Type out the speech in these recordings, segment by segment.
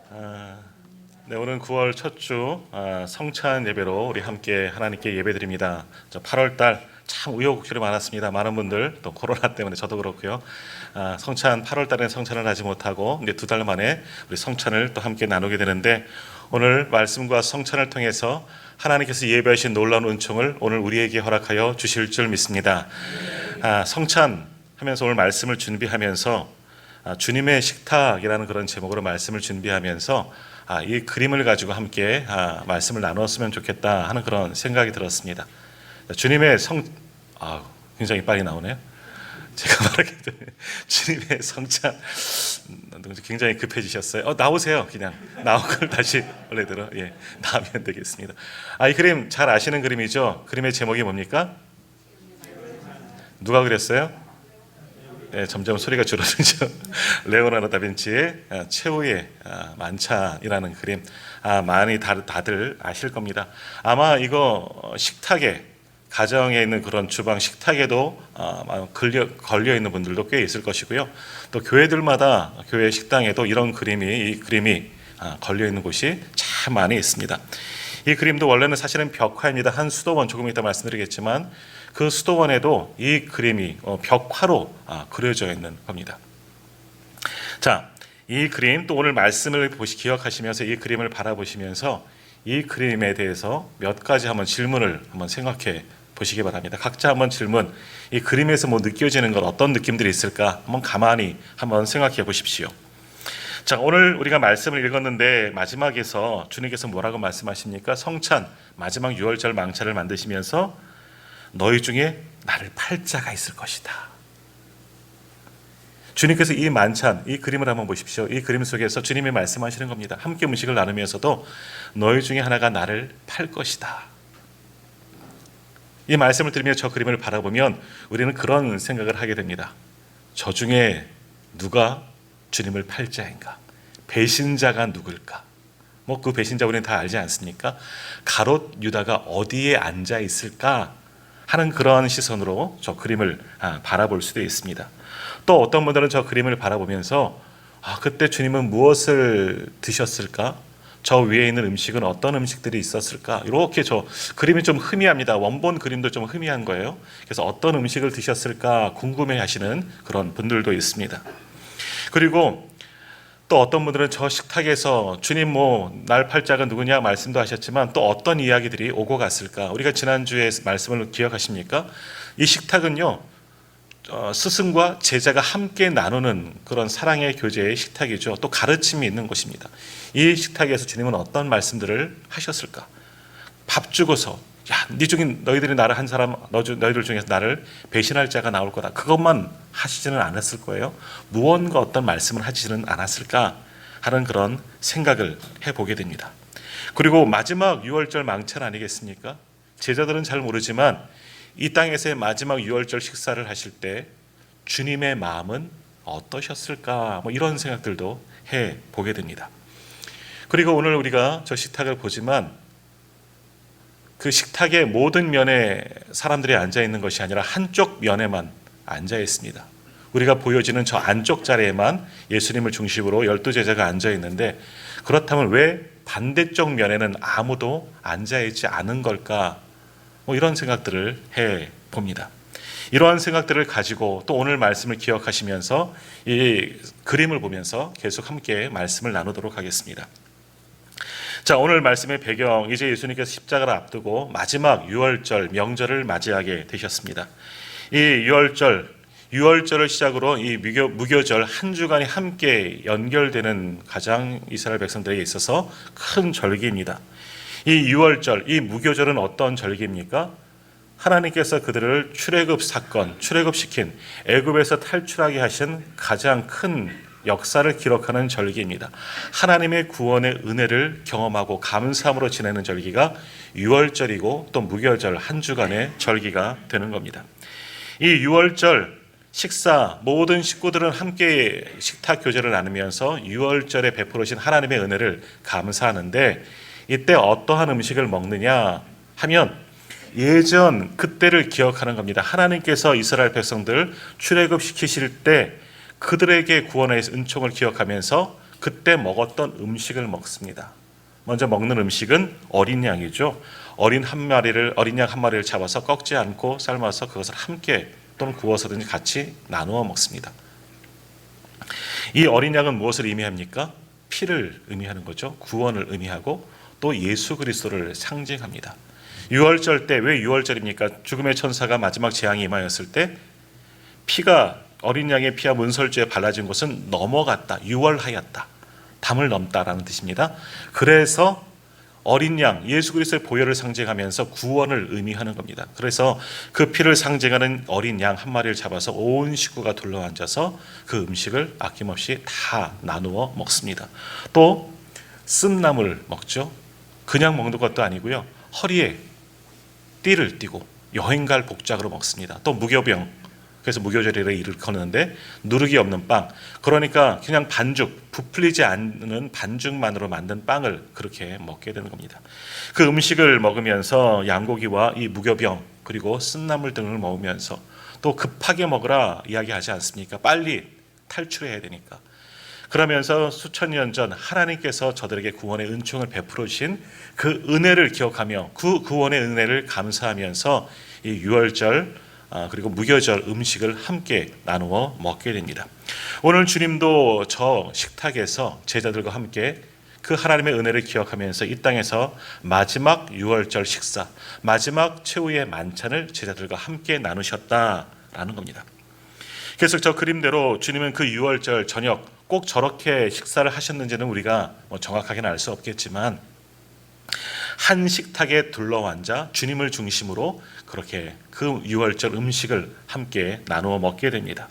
아, 네, 오늘 9월 첫 주 성찬 예배로 우리 함께 하나님께 예배드립니다. 8월 달 참 우여곡절이 많았습니다. 많은 분들 또 코로나 때문에 저도 그렇고요. 성찬 8월 달에 성찬을 하지 못하고 이제 2달 만에 우리 성찬을 또 함께 나누게 되는데 오늘 말씀과 성찬을 통해서 하나님께서 예배하신 놀라운 은총을 오늘 우리에게 허락하여 주실 줄 믿습니다. 성찬 하면서 오늘 말씀을 준비하면서 주님의 식탁이라는 그런 제목으로 말씀을 준비하면서 이 그림을 가지고 함께 말씀을 나눴으면 좋겠다 하는 그런 생각이 들었습니다. 주님의 굉장히 빨리 나오네요. 제가 말하기 전에 주님의 성찬 굉장히 급해지셨어요. 나오세요. 그냥 나온 걸 다시 원래대로 나오면 되겠습니다. 이 그림 잘 아시는 그림이죠. 그림의 제목이 뭡니까? 누가 그렸어요? 네, 점점 소리가 줄어들죠. 레오나르도 다빈치의 최후의 만찬이라는 그림 많이 다들 아실 겁니다. 아마 이거 식탁에 가정에 있는 그런 주방 식탁에도 걸려 있는 분들도 꽤 있을 것이고요. 또 교회들마다 교회 식당에도 이런 이 그림이 걸려 있는 곳이 참 많이 있습니다. 이 그림도 원래는 사실은 벽화입니다. 한 수도원 조금 이따 말씀드리겠지만 그 수도원에도 이 그림이 벽화로 그려져 있는 겁니다. 자, 이 그림 또 오늘 말씀을 기억하시면서 이 그림을 바라보시면서 이 그림에 대해서 몇 가지 한번 질문을 한번 생각해 보시기 바랍니다. 각자 한번 질문, 이 그림에서 느껴지는 건 어떤 느낌들이 있을까 한번 가만히 한번 생각해 보십시오. 자, 오늘 우리가 말씀을 읽었는데 마지막에서 주님께서 뭐라고 말씀하십니까? 성찬, 마지막 유월절 망차를 만드시면서 너희 중에 나를 팔 자가 있을 것이다. 주님께서 이 만찬, 이 그림을 한번 보십시오. 이 그림 속에서 주님이 말씀하시는 겁니다. 함께 음식을 나누면서도 너희 중에 하나가 나를 팔 것이다. 이 말씀을 들으며 저 그림을 바라보면 우리는 그런 생각을 하게 됩니다. 저 중에 누가 주님을 팔 자인가? 배신자가 누굴까? 그 배신자 우리는 다 알지 않습니까? 가롯 유다가 어디에 앉아 있을까? 하는 그런 시선으로 저 그림을 바라볼 수도 있습니다. 또 어떤 분들은 저 그림을 바라보면서 그때 주님은 무엇을 드셨을까? 저 위에 있는 음식은 어떤 음식들이 있었을까? 이렇게 저 그림이 좀 희미합니다. 원본 그림도 좀 희미한 거예요. 그래서 어떤 음식을 드셨을까 궁금해하시는 그런 분들도 있습니다. 그리고 또 어떤 분들은 저 식탁에서 주님 날 팔 자가 누구냐 말씀도 하셨지만 또 어떤 이야기들이 오고 갔을까? 우리가 지난주에 말씀을 기억하십니까? 이 식탁은요, 스승과 제자가 함께 나누는 그런 사랑의 교제의 식탁이죠. 또 가르침이 있는 곳입니다. 이 식탁에서 주님은 어떤 말씀들을 하셨을까? 밥 주고서 너희들이 나를 한 사람, 너희들 중에서 나를 배신할 자가 나올 거다. 그것만 하시지는 않았을 거예요. 무언가 어떤 말씀을 하시지는 않았을까 하는 그런 생각을 해보게 됩니다. 그리고 마지막 유월절 망찬 아니겠습니까? 제자들은 잘 모르지만 이 땅에서의 마지막 유월절 식사를 하실 때 주님의 마음은 어떠셨을까? 이런 생각들도 해보게 됩니다. 그리고 오늘 우리가 저 식탁을 보지만 그 식탁의 모든 면에 사람들이 앉아 있는 것이 아니라 한쪽 면에만 앉아 있습니다. 우리가 보여지는 저 안쪽 자리에만 예수님을 중심으로 12제자가 앉아 있는데 그렇다면 왜 반대쪽 면에는 아무도 앉아 있지 않은 걸까? 이런 생각들을 해 봅니다. 이러한 생각들을 가지고 또 오늘 말씀을 기억하시면서 이 그림을 보면서 계속 함께 말씀을 나누도록 하겠습니다. 자, 오늘 말씀의 배경, 이제 예수님께서 십자가를 앞두고 마지막 유월절 명절을 맞이하게 되셨습니다. 이 유월절을 시작으로 이 무교절 한 주간이 함께 연결되는 가장 이스라엘 백성들에게 있어서 큰 절기입니다. 이 유월절, 이 무교절은 어떤 절기입니까? 하나님께서 그들을 출애굽시킨 애굽에서 탈출하게 하신 가장 큰 역사를 기록하는 절기입니다. 하나님의 구원의 은혜를 경험하고 감사함으로 지내는 절기가 유월절이고 또 무교절 한 주간의 절기가 되는 겁니다. 이 유월절 식사 모든 식구들은 함께 식탁 교제를 나누면서 유월절에 베풀으신 하나님의 은혜를 감사하는데 이때 어떠한 음식을 먹느냐 하면 예전 그때를 기억하는 겁니다. 하나님께서 이스라엘 백성들 출애굽시키실 때 그들에게 구원의 은총을 기억하면서 그때 먹었던 음식을 먹습니다. 먼저 먹는 음식은 어린 양이죠. 어린 양 한 마리를 잡아서 꺾지 않고 삶아서 그것을 함께 또는 구워서든지 같이 나누어 먹습니다. 이 어린 양은 무엇을 의미합니까? 피를 의미하는 거죠. 구원을 의미하고 또 예수 그리스도를 상징합니다. 유월절 때, 왜 유월절입니까? 죽음의 천사가 마지막 재앙이 임하였을 때 피가, 어린 양의 피와 문설주에 발라진 곳은 넘어갔다, 유월하였다, 담을 넘다라는 뜻입니다. 그래서 어린 양, 예수 그리스도의 보혈을 상징하면서 구원을 의미하는 겁니다. 그래서 그 피를 상징하는 어린 양 한 마리를 잡아서 온 식구가 둘러앉아서 그 음식을 아낌없이 다 나누어 먹습니다. 또 쓴나물 먹죠. 그냥 먹는 것도 아니고요. 허리에 띠를 띠고 여행 갈 복장으로 먹습니다. 또 무교병, 그래서 무교절이라 일컫는데 누룩이 없는 빵, 그러니까 그냥 반죽, 부풀리지 않는 반죽만으로 만든 빵을 그렇게 먹게 되는 겁니다. 그 음식을 먹으면서 양고기와 이 무교병 그리고 쓴나물 등을 먹으면서 또 급하게 먹으라 이야기하지 않습니까? 빨리 탈출해야 되니까. 그러면서 수천 년 전 하나님께서 저들에게 구원의 은총을 베풀어 주신 그 은혜를 기억하며 그 구원의 은혜를 감사하면서 이 유월절 그리고 무교절 음식을 함께 나누어 먹게 됩니다. 오늘 주님도 저 식탁에서 제자들과 함께 그 하나님의 은혜를 기억하면서 이 땅에서 마지막 유월절 식사, 마지막 최후의 만찬을 제자들과 함께 나누셨다라는 겁니다. 그래서 저 그림대로 주님은 그 유월절 저녁 꼭 저렇게 식사를 하셨는지는 우리가 정확하게는 알 수 없겠지만 한 식탁에 둘러앉아 주님을 중심으로 그렇게 그 유월절 음식을 함께 나누어 먹게 됩니다.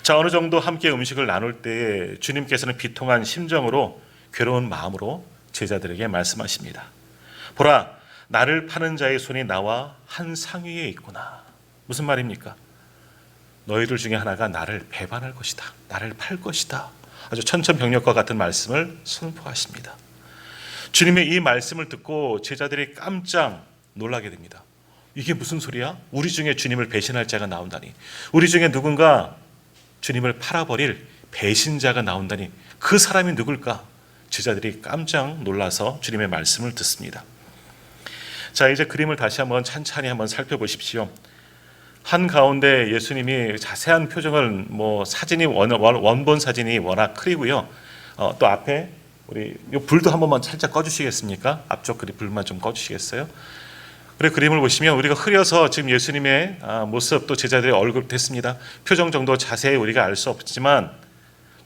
자, 어느 정도 함께 음식을 나눌 때 주님께서는 비통한 심정으로 괴로운 마음으로 제자들에게 말씀하십니다. 보라, 나를 파는 자의 손이 나와 한 상위에 있구나. 무슨 말입니까? 너희들 중에 하나가 나를 배반할 것이다. 나를 팔 것이다. 아주 천천병력과 같은 말씀을 선포하십니다. 주님의 이 말씀을 듣고 제자들이 깜짝 놀라게 됩니다. 이게 무슨 소리야? 우리 중에 주님을 배신할 자가 나온다니. 우리 중에 누군가 주님을 팔아버릴 배신자가 나온다니. 그 사람이 누굴까? 제자들이 깜짝 놀라서 주님의 말씀을 듣습니다. 자, 이제 그림을 다시 한번 찬찬히 한번 살펴보십시오. 한 가운데 예수님이 자세한 표정을 사진이 원본 사진이 워낙 크리고요. 또 앞에 우리 이 불도 한 번만 살짝 꺼주시겠습니까? 앞쪽 그림 불만 좀 꺼주시겠어요? 그리고 그림을 보시면 우리가 흐려서 지금 예수님의 모습 또 제자들의 얼굴 됐습니다. 표정 정도 자세히 우리가 알 수 없지만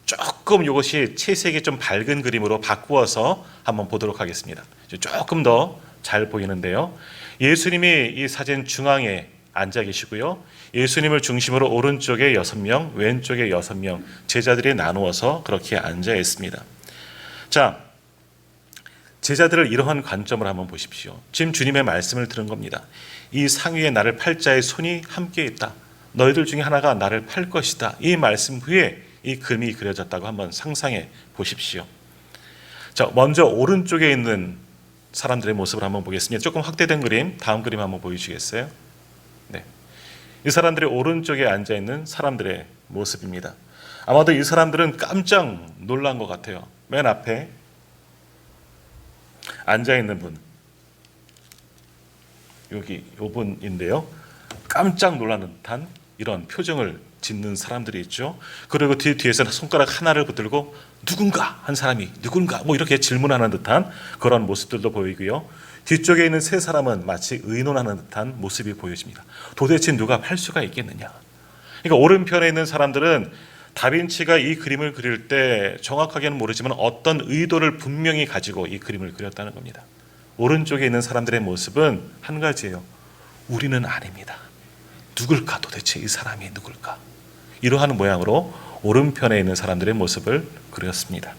조금 이것이 채색이 좀 밝은 그림으로 바꾸어서 한번 보도록 하겠습니다. 조금 더 잘 보이는데요. 예수님이 이 사진 중앙에 앉아 계시고요. 예수님을 중심으로 오른쪽에 6명, 왼쪽에 6명 제자들이 나누어서 그렇게 앉아 있습니다. 자, 제자들을 이러한 관점으로 한번 보십시오. 지금 주님의 말씀을 들은 겁니다. 이 상위에 나를 팔 자의 손이 함께 있다. 너희들 중에 하나가 나를 팔 것이다. 이 말씀 후에 이 그림이 그려졌다고 한번 상상해 보십시오. 자, 먼저 오른쪽에 있는 사람들의 모습을 한번 보겠습니다. 조금 확대된 그림, 다음 그림 한번 보여주시겠어요? 네, 이 사람들의 오른쪽에 앉아 있는 사람들의 모습입니다. 아마도 이 사람들은 깜짝 놀란 것 같아요. 맨 앞에 앉아 있는 분, 여기 요 분인데요. 깜짝 놀라는 듯한 이런 표정을 짓는 사람들이 있죠. 그리고 뒤에서는 손가락 하나를 붙들고 누군가 한 사람이 누군가 이렇게 질문하는 듯한 그런 모습들도 보이고요. 뒤쪽에 있는 세 사람은 마치 의논하는 듯한 모습이 보여집니다. 도대체 누가 팔 수가 있겠느냐. 그러니까 오른편에 있는 사람들은 다빈치가 이 그림을 그릴 때 정확하게는 모르지만 어떤 의도를 분명히 가지고 이 그림을 그렸다는 겁니다. 오른쪽에 있는 사람들의 모습은 한 가지예요. 우리는 아닙니다. 누굴까? 도대체 이 사람이 누굴까? 이러한 모양으로 오른편에 있는 사람들의 모습을 그렸습니다.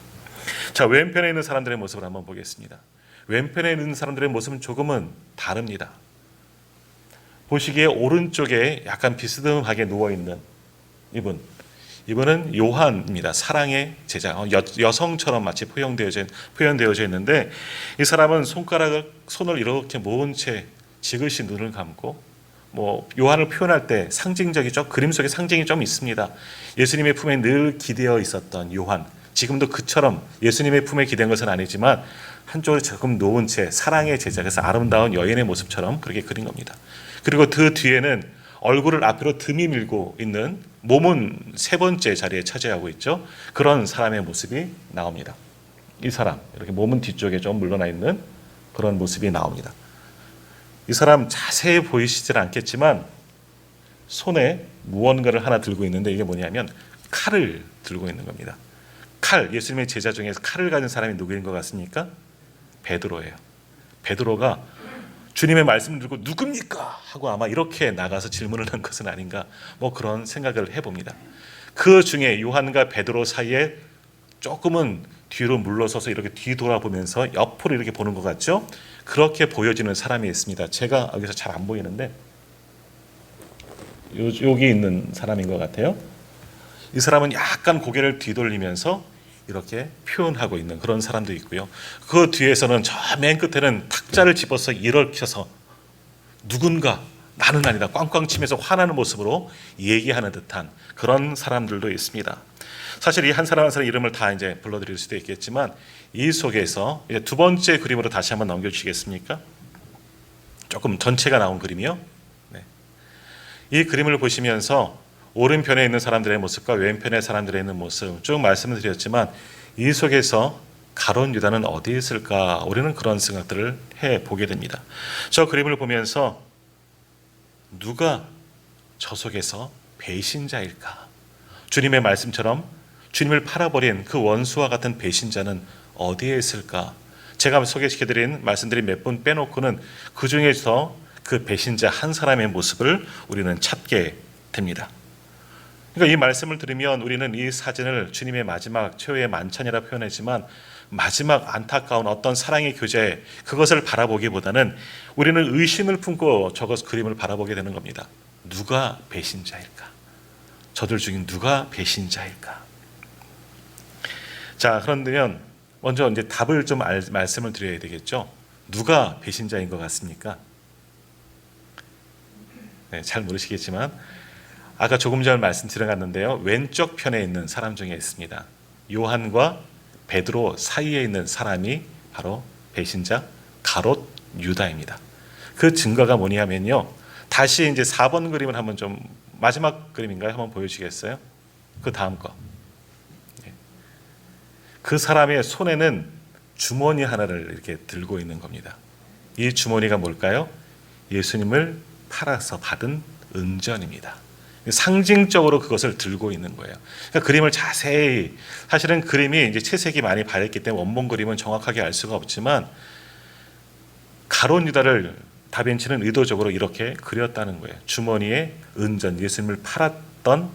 자, 왼편에 있는 사람들의 모습을 한번 보겠습니다. 왼편에 있는 사람들의 모습은 조금은 다릅니다. 보시기에 오른쪽에 약간 비스듬하게 누워있는 이분은 요한입니다. 사랑의 제자, 여성처럼 마치 표현되어져 있는데 이 사람은 손을 이렇게 모은 채 지그시 눈을 감고 요한을 표현할 때 상징적이죠. 그림 속에 상징이 좀 있습니다. 예수님의 품에 늘 기대어 있었던 요한, 지금도 그처럼 예수님의 품에 기댄 것은 아니지만 한쪽으로 조금 놓은 채 사랑의 제자, 그래서 아름다운 여인의 모습처럼 그렇게 그린 겁니다. 그리고 그 뒤에는 얼굴을 앞으로 듬이 밀고 있는, 몸은 세 번째 자리에 차지하고 있죠. 그런 사람의 모습이 나옵니다. 이 사람, 이렇게 몸은 뒤쪽에 좀 물러나 있는 그런 모습이 나옵니다. 이 사람 자세히 보이시질 않겠지만 손에 무언가를 하나 들고 있는데 이게 뭐냐면 칼을 들고 있는 겁니다. 칼, 예수님의 제자 중에서 칼을 가진 사람이 누구인 것 같습니까? 베드로예요. 베드로가 주님의 말씀을 들고 누굽니까? 하고 아마 이렇게 나가서 질문을 한 것은 아닌가, 뭐 그런 생각을 해봅니다. 그 중에 요한과 베드로 사이에 조금은 뒤로 물러서서 이렇게 뒤돌아보면서 옆으로 이렇게 보는 것 같죠? 그렇게 보여지는 사람이 있습니다. 제가 여기서 잘 안 보이는데 여기 있는 사람인 것 같아요. 이 사람은 약간 고개를 뒤돌리면서 이렇게 표현하고 있는 그런 사람도 있고요. 그 뒤에서는 저 맨 끝에는 탁자를 집어서 일으켜서 누군가, 나는 아니다, 꽝꽝 치면서 화나는 모습으로 얘기하는 듯한 그런 사람들도 있습니다. 사실 이 한 사람 한 사람 이름을 다 이제 불러드릴 수도 있겠지만 이 속에서 이제 두 번째 그림으로 다시 한번 넘겨주시겠습니까? 조금 전체가 나온 그림이요. 네. 이 그림을 보시면서 오른편에 있는 사람들의 모습과 왼편의 사람들의 있는 모습 쭉 말씀을 드렸지만 이 속에서 가룟 유다는 어디에 있을까? 우리는 그런 생각들을 해보게 됩니다. 저 그림을 보면서 누가 저 속에서 배신자일까? 주님의 말씀처럼 주님을 팔아버린 그 원수와 같은 배신자는 어디에 있을까? 제가 소개시켜드린 말씀들이 몇 분 빼놓고는 그 중에서 그 배신자 한 사람의 모습을 우리는 찾게 됩니다. 그러니까 이 말씀을 들으면 우리는 이 사진을 주님의 마지막 최후의 만찬이라 표현했지만 마지막 안타까운 어떤 사랑의 교제, 그것을 바라보기보다는 우리는 의심을 품고 저것 그림을 바라보게 되는 겁니다. 누가 배신자일까? 저들 중에 누가 배신자일까? 자, 그런데면 먼저 이제 답을 좀 말씀을 드려야 되겠죠. 누가 배신자인 것 같습니까? 네, 잘 모르시겠지만 아까 조금 전에 말씀드려갔는데요. 왼쪽 편에 있는 사람 중에 있습니다. 요한과 베드로 사이에 있는 사람이 바로 배신자 가롯 유다입니다. 그 증거가 뭐냐면요. 다시 이제 4번 그림을 한번 좀, 마지막 그림인가요? 한번 보여주시겠어요? 그 다음 거. 그 사람의 손에는 주머니 하나를 이렇게 들고 있는 겁니다. 이 주머니가 뭘까요? 예수님을 팔아서 받은 은전입니다. 상징적으로 그것을 들고 있는 거예요. 그러니까 그림을 자세히, 사실은 그림이 이제 채색이 많이 바랬기 때문에 원본 그림은 정확하게 알 수가 없지만 가롯 유다를 다빈치는 의도적으로 이렇게 그렸다는 거예요. 주머니에 은전, 예수님을 팔았던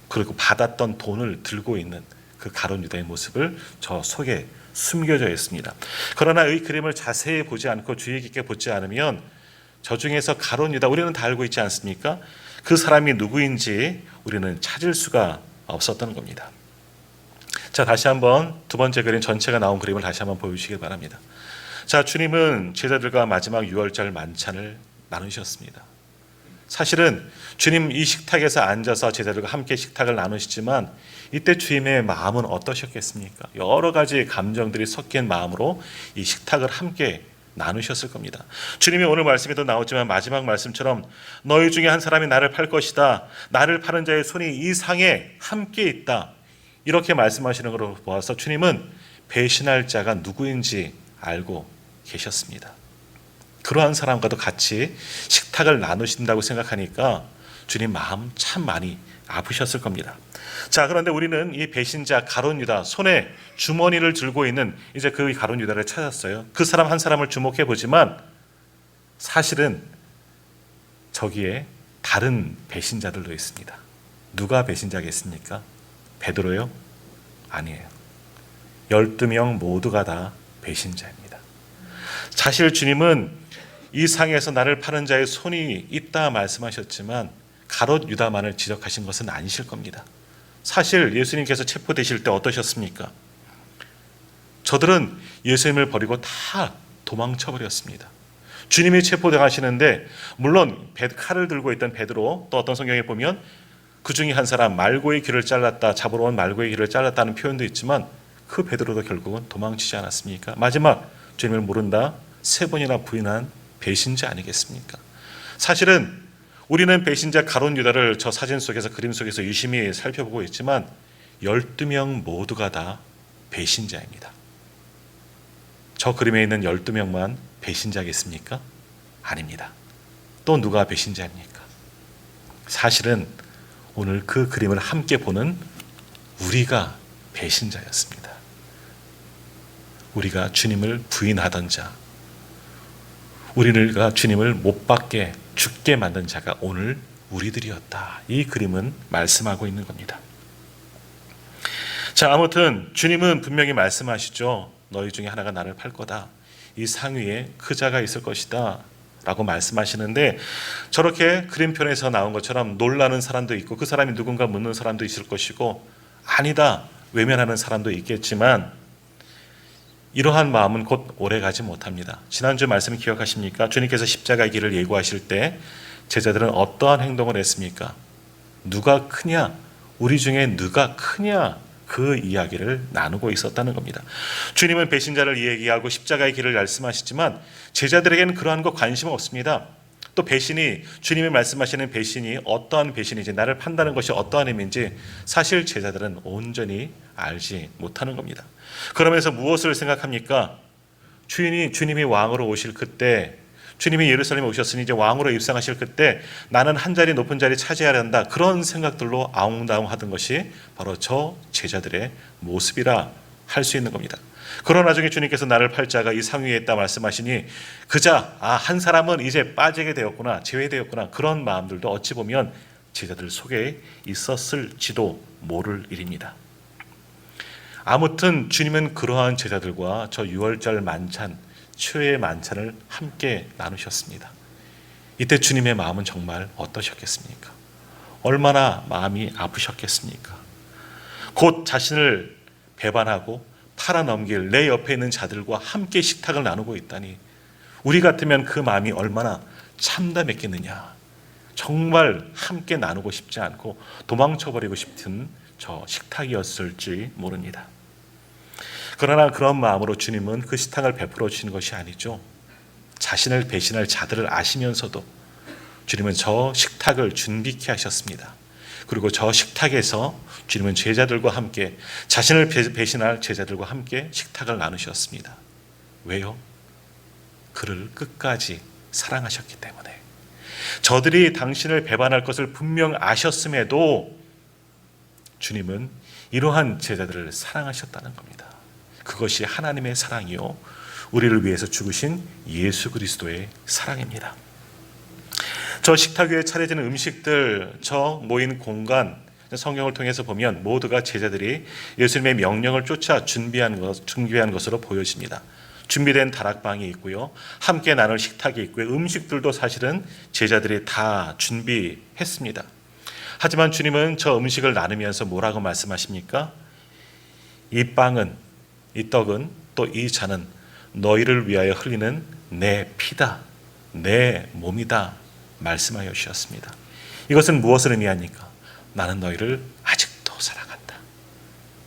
그리고 받았던 돈을 들고 있는 그 가롯 유다의 모습을 저 속에 숨겨져 있습니다. 그러나 이 그림을 자세히 보지 않고 주의 깊게 보지 않으면 저 중에서 가롯 유다, 우리는 다 알고 있지 않습니까? 그 사람이 누구인지 우리는 찾을 수가 없었던 겁니다. 자, 다시 한번 두 번째 그림, 전체가 나온 그림을 다시 한번 보여주시기 바랍니다. 자, 주님은 제자들과 마지막 유월절 만찬을 나누셨습니다. 사실은 주님 이 식탁에서 앉아서 제자들과 함께 식탁을 나누시지만 이때 주님의 마음은 어떠셨겠습니까? 여러 가지 감정들이 섞인 마음으로 이 식탁을 함께 나누셨을 겁니다. 주님이 오늘 말씀에도 나오지만 마지막 말씀처럼 너희 중에 한 사람이 나를 팔 것이다. 나를 파는 자의 손이 이 상에 함께 있다. 이렇게 말씀하시는 것으로 보아서 주님은 배신할 자가 누구인지 알고 계셨습니다. 그러한 사람과도 같이 식탁을 나누신다고 생각하니까 주님 마음 참 많이 아프셨을 겁니다. 자, 그런데 우리는 이 배신자 가롯 유다, 손에 주머니를 들고 있는 이제 그 가롯 유다를 찾았어요. 그 사람 한 사람을 주목해 보지만 사실은 저기에 다른 배신자들도 있습니다. 누가 배신자겠습니까? 베드로요? 아니에요. 12명 모두가 다 배신자입니다. 사실 주님은 이 상에서 나를 파는 자의 손이 있다 말씀하셨지만 가롯 유다만을 지적하신 것은 아니실 겁니다. 사실 예수님께서 체포되실 때 어떠셨습니까? 저들은 예수님을 버리고 다 도망쳐버렸습니다. 주님이 체포당하시는데 물론 칼을 들고 있던 베드로, 또 어떤 성경에 보면 그 중에 한 사람 말고의 귀를 잘랐다, 잡으러 온 말고의 귀를 잘랐다는 표현도 있지만 그 베드로도 결국은 도망치지 않았습니까? 마지막 주님을 모른다 3번이나 부인한 배신자 아니겠습니까? 사실은 우리는 배신자 가룟 유다를 저 사진 속에서 그림 속에서 유심히 살펴보고 있지만 12명 모두가 다 배신자입니다. 저 그림에 있는 12명만 배신자겠습니까? 아닙니다. 또 누가 배신자입니까? 사실은 오늘 그 그림을 함께 보는 우리가 배신자였습니다. 우리가 주님을 부인하던 자, 우리가 주님을 못 받게 죽게 만든 자가 오늘 우리들이었다. 이 그림은 말씀하고 있는 겁니다. 자, 아무튼 주님은 분명히 말씀하시죠. 너희 중에 하나가 나를 팔 거다. 이 상위에 그 자가 있을 것이다 라고 말씀하시는데, 저렇게 그림편에서 나온 것처럼 놀라는 사람도 있고 그 사람이 누군가 묻는 사람도 있을 것이고, 아니다 외면하는 사람도 있겠지만 이러한 마음은 곧 오래가지 못합니다. 지난주 말씀 기억하십니까? 주님께서 십자가의 길을 예고하실 때 제자들은 어떠한 행동을 했습니까? 누가 크냐? 우리 중에 누가 크냐? 그 이야기를 나누고 있었다는 겁니다. 주님은 배신자를 얘기하고 십자가의 길을 말씀하시지만 제자들에게는 그러한 거 관심 없습니다. 또 배신이, 주님이 말씀하시는 배신이 어떠한 배신인지, 나를 판다는 것이 어떠한 의미인지 사실 제자들은 온전히 알지 못하는 겁니다. 그러면서 무엇을 생각합니까? 주님이 왕으로 오실 그때, 주님이 예루살렘에 오셨으니 이제 왕으로 입성하실 그때 나는 한 자리 높은 자리 차지하려 한다, 그런 생각들로 아웅다웅하던 것이 바로 저 제자들의 모습이라 할 수 있는 겁니다. 그러나 나중에 주님께서 나를 팔 자가 이 상위에 있다 말씀하시니 그자, 한 사람은 이제 빠지게 되었구나, 제외되었구나, 그런 마음들도 어찌 보면 제자들 속에 있었을지도 모를 일입니다. 아무튼 주님은 그러한 제자들과 저 6월절 만찬, 최후의 만찬을 함께 나누셨습니다. 이때 주님의 마음은 정말 어떠셨겠습니까? 얼마나 마음이 아프셨겠습니까? 곧 자신을 배반하고 팔아넘길 내 옆에 있는 자들과 함께 식탁을 나누고 있다니, 우리 같으면 그 마음이 얼마나 참담했겠느냐. 정말 함께 나누고 싶지 않고 도망쳐버리고 싶은 저 식탁이었을지 모릅니다. 그러나 그런 마음으로 주님은 그 식탁을 베풀어 주시는 것이 아니죠. 자신을 배신할 자들을 아시면서도 주님은 저 식탁을 준비케 하셨습니다. 그리고 저 식탁에서 주님은 제자들과 함께, 자신을 배신할 제자들과 함께 식탁을 나누셨습니다. 왜요? 그를 끝까지 사랑하셨기 때문에. 저들이 당신을 배반할 것을 분명 아셨음에도 주님은 이러한 제자들을 사랑하셨다는 겁니다. 그것이 하나님의 사랑이요, 우리를 위해서 죽으신 예수 그리스도의 사랑입니다. 저 식탁 위에 차려지는 음식들, 저 모인 공간, 성경을 통해서 보면 모두가 제자들이 예수님의 명령을 쫓아 준비한 것으로 보여집니다. 준비된 다락방이 있고요, 함께 나눌 식탁이 있고요, 음식들도 사실은 제자들이 다 준비했습니다. 하지만 주님은 저 음식을 나누면서 뭐라고 말씀하십니까? 이 빵은, 이 떡은, 또 이 잔은 너희를 위하여 흘리는 내 피다, 내 몸이다 말씀하여 주셨습니다. 이것은 무엇을 의미합니까? 나는 너희를 아직도 사랑한다.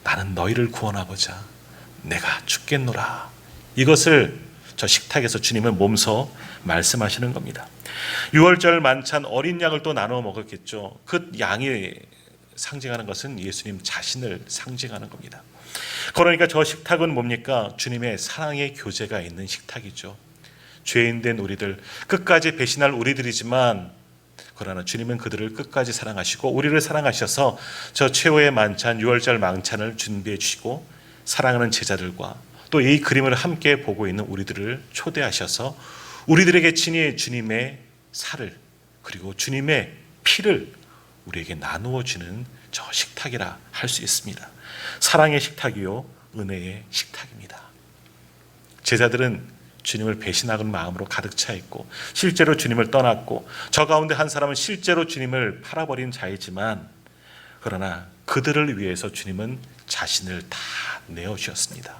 나는 너희를 구원하고자 내가 죽겠노라. 이것을 저 식탁에서 주님은 몸소 말씀하시는 겁니다. 6월절 만찬 어린 양을 또 나눠 먹었겠죠. 그 양이 상징하는 것은 예수님 자신을 상징하는 겁니다. 그러니까 저 식탁은 뭡니까? 주님의 사랑의 교제가 있는 식탁이죠. 죄인된 우리들, 끝까지 배신할 우리들이지만 그러나 주님은 그들을 끝까지 사랑하시고 우리를 사랑하셔서 저 최후의 만찬, 6월절 만찬을 준비해 주시고 사랑하는 제자들과 또 이 그림을 함께 보고 있는 우리들을 초대하셔서 우리들에게 친히 주님의 살을, 그리고 주님의 피를 우리에게 나누어 주는 저 식탁이라 할 수 있습니다. 사랑의 식탁이요, 은혜의 식탁입니다. 제자들은 주님을 배신하는 마음으로 가득 차 있고 실제로 주님을 떠났고, 저 가운데 한 사람은 실제로 주님을 팔아버린 자이지만 그러나 그들을 위해서 주님은 자신을 다 내어주셨습니다.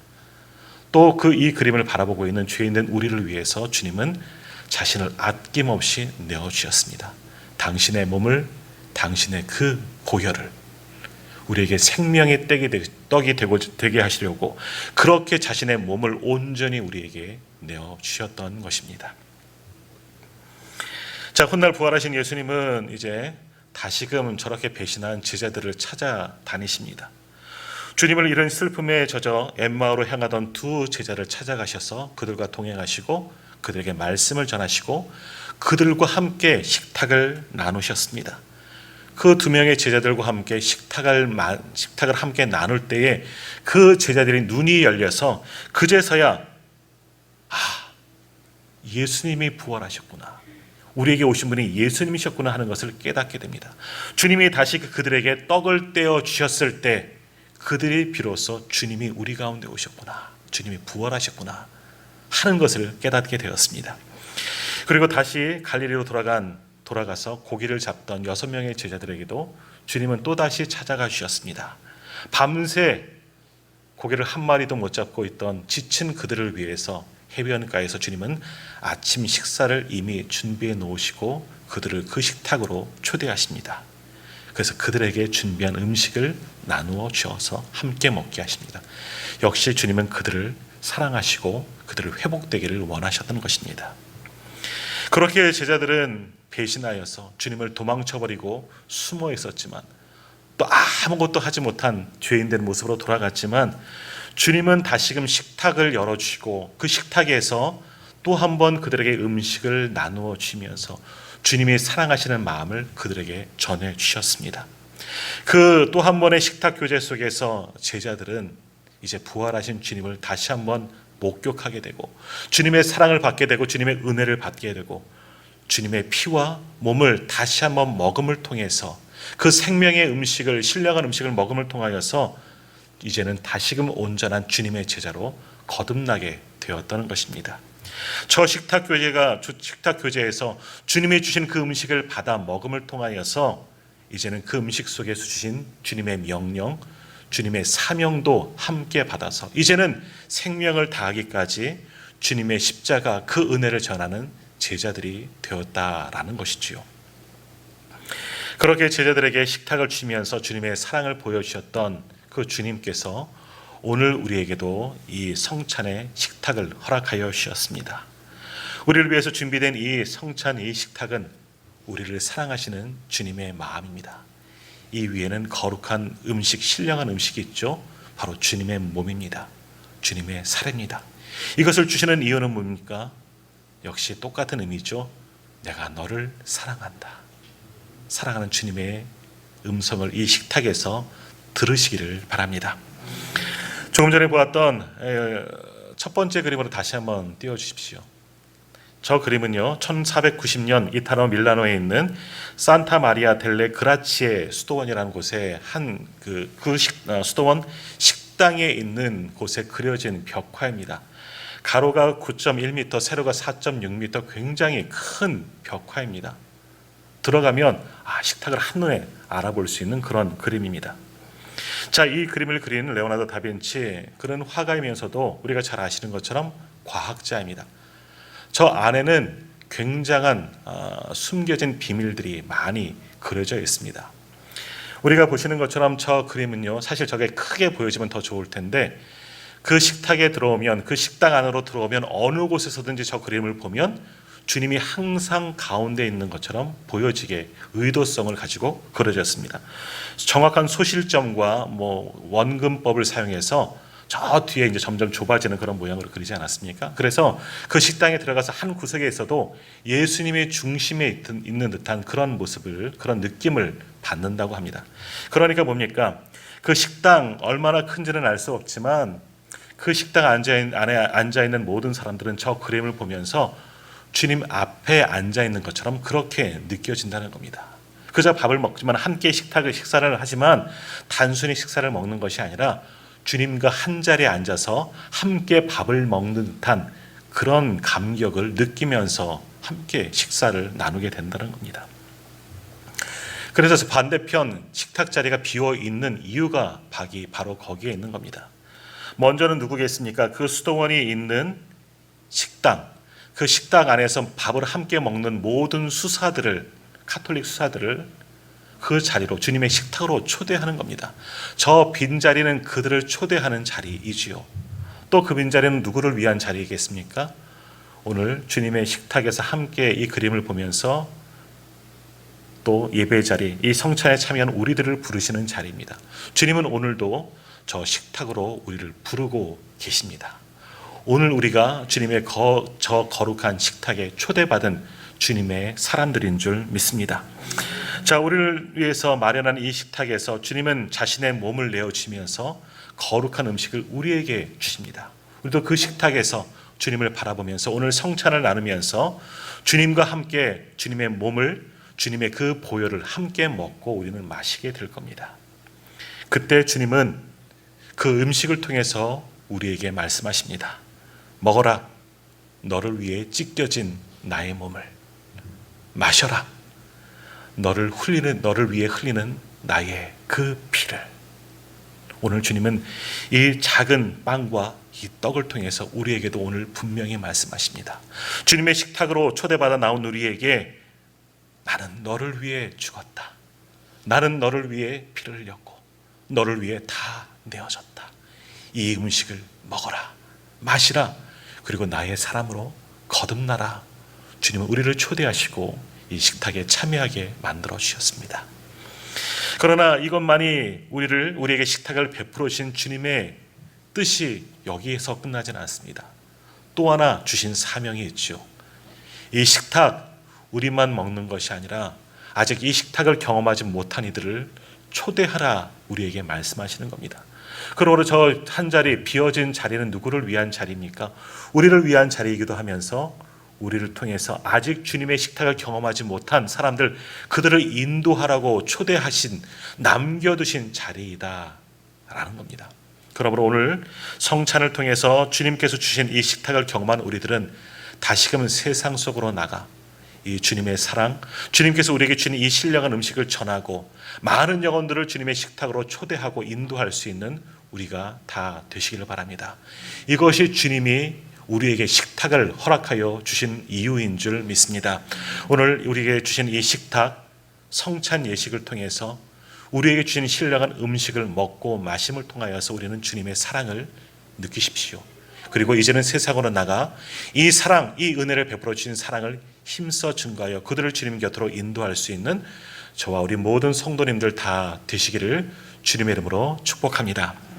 또 이 그림을 바라보고 있는 죄인된 우리를 위해서 주님은 자신을 아낌없이 내어주셨습니다. 당신의 몸을, 당신의 그 보혈을, 우리에게 생명의 떡이 떡이 되게 하시려고 그렇게 자신의 몸을 온전히 우리에게 내어주셨던 것입니다. 자, 훗날 부활하신 예수님은 이제 다시금 저렇게 배신한 제자들을 찾아다니십니다. 주님을 이런 슬픔에 젖어 엠마오로 향하던 두 제자를 찾아가셔서 그들과 동행하시고 그들에게 말씀을 전하시고 그들과 함께 식탁을 나누셨습니다. 그 두 명의 제자들과 함께 식탁을 함께 나눌 때에 그 제자들의 눈이 열려서 그제서야 예수님이 부활하셨구나, 우리에게 오신 분이 예수님이셨구나 하는 것을 깨닫게 됩니다. 주님이 다시 그들에게 떡을 떼어 주셨을 때 그들이 비로소 주님이 우리 가운데 오셨구나, 주님이 부활하셨구나 하는 것을 깨닫게 되었습니다. 그리고 다시 갈릴리로 돌아가서 고기를 잡던 6명의 제자들에게도 주님은 또다시 찾아가 주셨습니다. 밤새 고기를 한 마리도 못 잡고 있던 지친 그들을 위해서 해변가에서 주님은 아침 식사를 이미 준비해 놓으시고 그들을 그 식탁으로 초대하십니다. 그래서 그들에게 준비한 음식을 나누어 주어서 함께 먹게 하십니다. 역시 주님은 그들을 사랑하시고 그들을 회복되기를 원하셨던 것입니다. 그렇게 제자들은 배신하여서 주님을 도망쳐버리고 숨어 있었지만 또 아무것도 하지 못한 죄인된 모습으로 돌아갔지만 주님은 다시금 식탁을 열어주시고 그 식탁에서 또 한 번 그들에게 음식을 나누어 주시면서 주님이 사랑하시는 마음을 그들에게 전해 주셨습니다. 그 또 한 번의 식탁 교제 속에서 제자들은 이제 부활하신 주님을 다시 한번 목격하게 되고 주님의 사랑을 받게 되고 주님의 은혜를 받게 되고 주님의 피와 몸을 다시 한번 먹음을 통해서 그 생명의 음식을, 신령한 음식을 먹음을 통하여서 이제는 다시금 온전한 주님의 제자로 거듭나게 되었다는 것입니다. 저 식탁 교제에서 주님이 주신 그 음식을 받아 먹음을 통하여서 이제는 그 음식 속에서 주신 주님의 명령, 주님의 사명도 함께 받아서 이제는 생명을 다하기까지 주님의 십자가 그 은혜를 전하는 제자들이 되었다라는 것이지요. 그렇게 제자들에게 식탁을 주시면서 주님의 사랑을 보여주셨던 그 주님께서 오늘 우리에게도 이 성찬의 식탁을 허락하여 주셨습니다. 우리를 위해서 준비된 이 성찬, 이 식탁은 우리를 사랑하시는 주님의 마음입니다. 이 위에는 거룩한 음식, 신령한 음식이 있죠. 바로 주님의 몸입니다. 주님의 살입니다. 이것을 주시는 이유는 뭡니까? 역시 똑같은 의미죠. 내가 너를 사랑한다. 사랑하는 주님의 음성을 이 식탁에서 들으시기를 바랍니다. 조금 전에 보았던 첫 번째 그림으로 다시 한번 띄워주십시오. 저 그림은요, 1490년 이탈리아 밀라노에 있는 산타 마리아 델레 그라치에 수도원이라는 곳에 수도원 식당에 있는 곳에 그려진 벽화입니다. 가로가 9.1m, 세로가 4.6m, 굉장히 큰 벽화입니다. 들어가면 식탁을 한눈에 알아볼 수 있는 그런 그림입니다. 자, 이 그림을 그린 레오나르도 다빈치, 그는 화가이면서도 우리가 잘 아시는 것처럼 과학자입니다. 저 안에는 굉장한 숨겨진 비밀들이 많이 그려져 있습니다. 우리가 보시는 것처럼 저 그림은요, 사실 저게 크게 보여지면 더 좋을 텐데 그 식탁에 들어오면, 그 식당 안으로 들어오면 어느 곳에서든지 저 그림을 보면 주님이 항상 가운데 있는 것처럼 보여지게 의도성을 가지고 그려졌습니다. 정확한 소실점과 원근법을 사용해서 저 뒤에 이제 점점 좁아지는 그런 모양으로 그리지 않았습니까? 그래서 그 식당에 들어가서 한 구석에 있어도 예수님의 중심에 있는 듯한 그런 모습을, 그런 느낌을 받는다고 합니다. 그러니까 뭡니까? 그 식당 얼마나 큰지는 알 수 없지만 그 식당 안에 앉아있는 모든 사람들은 저 그림을 보면서 주님 앞에 앉아있는 것처럼 그렇게 느껴진다는 겁니다. 그저 밥을 먹지만 함께 식사를 하지만 단순히 식사를 먹는 것이 아니라 주님과 한 자리에 앉아서 함께 밥을 먹는 듯한 그런 감격을 느끼면서 함께 식사를 나누게 된다는 겁니다. 그래서 반대편 식탁 자리가 비어 있는 이유가 바로 거기에 있는 겁니다. 먼저는 누구겠습니까? 그 수도원이 있는 식당, 그 식당 안에서 밥을 함께 먹는 모든 수사들을, 카톨릭 수사들을 그 자리로 주님의 식탁으로 초대하는 겁니다. 저 빈자리는 그들을 초대하는 자리이지요. 또 그 빈자리는 누구를 위한 자리이겠습니까? 오늘 주님의 식탁에서 함께 이 그림을 보면서 또 예배의 자리, 이 성찬에 참여한 우리들을 부르시는 자리입니다. 주님은 오늘도 저 식탁으로 우리를 부르고 계십니다. 오늘 우리가 주님의 저 거룩한 식탁에 초대받은 주님의 사람들인 줄 믿습니다. 자, 우리를 위해서 마련한 이 식탁에서 주님은 자신의 몸을 내어주시면서 거룩한 음식을 우리에게 주십니다. 우리도 그 식탁에서 주님을 바라보면서 오늘 성찬을 나누면서 주님과 함께 주님의 몸을, 주님의 그 보혈을 함께 먹고 우리는 마시게 될 겁니다. 그때 주님은 그 음식을 통해서 우리에게 말씀하십니다. 먹어라, 너를 위해 찢겨진 나의 몸을. 마셔라, 너를 위해 흘리는 나의 그 피를. 오늘 주님은 이 작은 빵과 이 떡을 통해서 우리에게도 오늘 분명히 말씀하십니다. 주님의 식탁으로 초대받아 나온 우리에게 나는 너를 위해 죽었다. 나는 너를 위해 피를 흘렸고 너를 위해 다 내어졌다. 이 음식을 먹어라, 마시라, 그리고 나의 사람으로 거듭나라. 주님은 우리를 초대하시고 이 식탁에 참여하게 만들어 주셨습니다. 그러나 이것만이 우리에게 식탁을 베풀어 주신 주님의 뜻이 여기에서 끝나지는 않습니다. 또 하나 주신 사명이 있죠. 이 식탁 우리만 먹는 것이 아니라 아직 이 식탁을 경험하지 못한 이들을 초대하라 우리에게 말씀하시는 겁니다. 그러므로 저 한 자리, 비어진 자리는 누구를 위한 자리입니까? 우리를 위한 자리이기도 하면서 우리를 통해서 아직 주님의 식탁을 경험하지 못한 사람들, 그들을 인도하라고 초대하신, 남겨두신 자리이다 라는 겁니다. 그러므로 오늘 성찬을 통해서 주님께서 주신 이 식탁을 경험한 우리들은 다시금 세상 속으로 나가 이 주님의 사랑, 주님께서 우리에게 주신 이 신령한 음식을 전하고 많은 영혼들을 주님의 식탁으로 초대하고 인도할 수 있는 우리가 다 되시기를 바랍니다. 이것이 주님이 우리에게 식탁을 허락하여 주신 이유인 줄 믿습니다. 오늘 우리에게 주신 이 식탁, 성찬 예식을 통해서 우리에게 주신 신령한 음식을 먹고 마심을 통하여서 우리는 주님의 사랑을 느끼십시오. 그리고 이제는 세상으로 나가 이 사랑, 이 은혜를 베풀어 주신 사랑을 힘써 증거하여 그들을 주님 곁으로 인도할 수 있는 저와 우리 모든 성도님들 다 되시기를 주님의 이름으로 축복합니다.